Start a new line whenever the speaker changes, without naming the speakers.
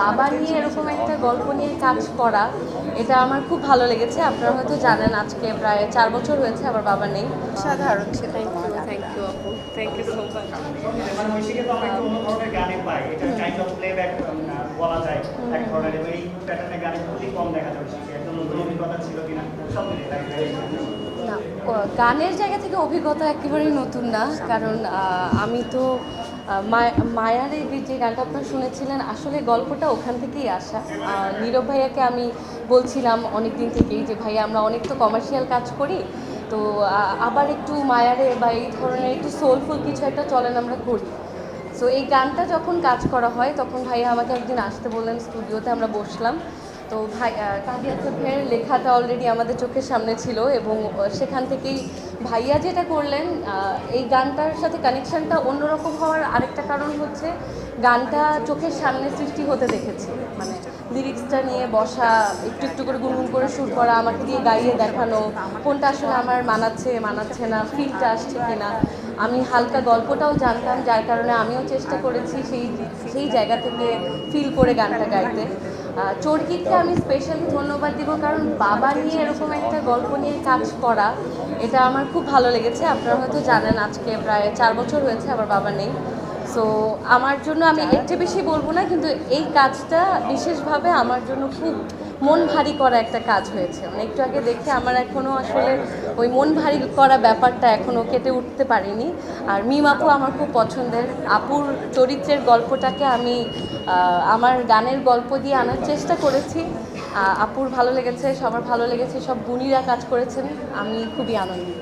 বাবা নিয়ে এরকম একটা গল্প নিয়ে কাজ করা, এটা আমার খুব ভালো লেগেছে। আপনারা হয়তো জানেন আজকে প্রায় 4 বছর হয়েছে আমার বাবা নেই।
সাধারণ ছিল।
থ্যাংক ইউ আপু, থ্যাংক ইউ সো মাচ।
মানে ঐদিকে তো আমরা একটু অন্য ধরনের গানে পাই, এটা কাইন্ড অফ প্লেব্যাক বলা যায় এক ধরনের, এবং এই প্যাটার্নের গানে খুবই কম দেখা যায়। একদম নতুন অভিজ্ঞতা ছিল কিনা সব মিলে
না, গানের জায়গা থেকে অভিজ্ঞতা একেবারেই নতুন না, কারণ আমি তো মায়ার এই যে গানটা আপনারা শুনেছিলেন, আসলে গল্পটা ওখান থেকেই আসা। নীরব ভাইয়াকে আমি বলছিলাম অনেক দিন থেকেই যে ভাইয়া আমরা অনেক তো কমার্শিয়াল কাজ করি, তো আবার একটু মায়ারে বা এই ধরনের একটু সোলফুল কিছু একটা চলেন আমরা করি। সো এই গানটা যখন কাজ করা হয় তখন ভাইয়া আমাকে একদিন আসতে বললেন স্টুডিওতে, আমরা বসলাম। তো ভাই কাদিয়া ভাইয়ের লেখাটা অলরেডি আমাদের চোখের সামনে ছিল, এবং সেখান থেকেই ভাইয়া যেটা করলেন, এই গানটার সাথে কানেকশানটা অন্যরকম হওয়ার আরেকটা কারণ হচ্ছে গানটা চোখের সামনে সৃষ্টি হতে দেখেছি। মানে লিরিক্সটা নিয়ে বসা, একটু একটু করে গুনগুন করে সুর করা, আমাকে দিয়ে গাইয়ে দেখানো কোনটা আসলে আমার মানাচ্ছে না, ফিলটা আসছে কিনা। আমি হালকা গল্পটাও জানতাম, যার কারণে আমিও চেষ্টা করেছি সেই জায়গা থেকে ফিল করে গানটা গাইতে। চরকিকে আমি স্পেশালি ধন্যবাদ দিব, কারণ বাবা নিয়ে এরকম একটা গল্প নিয়ে কাজ করা, এটা আমার খুব ভালো লেগেছে। আপনারা হয়তো জানেন আজকে প্রায় 4 বছর হয়েছে আমার বাবা নেই। সো আমার জন্য, আমি এর চেয়ে বেশি বলবো না, কিন্তু এই কাজটা বিশেষভাবে আমার জন্য খুব মন ভারী করা একটা কাজ হয়েছে। মানে একটু আগে দেখে আমার এখনও আসলে ওই মন ভারী করা ব্যাপারটা এখনও কেটে উঠতে পারিনি। আর মিম আপু আমার খুব পছন্দের, আপুর চরিত্রের গল্পটাকে আমি আমার গানের গল্প দিয়ে আনার চেষ্টা করেছি। আপুর ভালো লেগেছে, সবার ভালো লেগেছে, সব গুণীরা কাজ করেছেন, আমি খুবই আনন্দিত।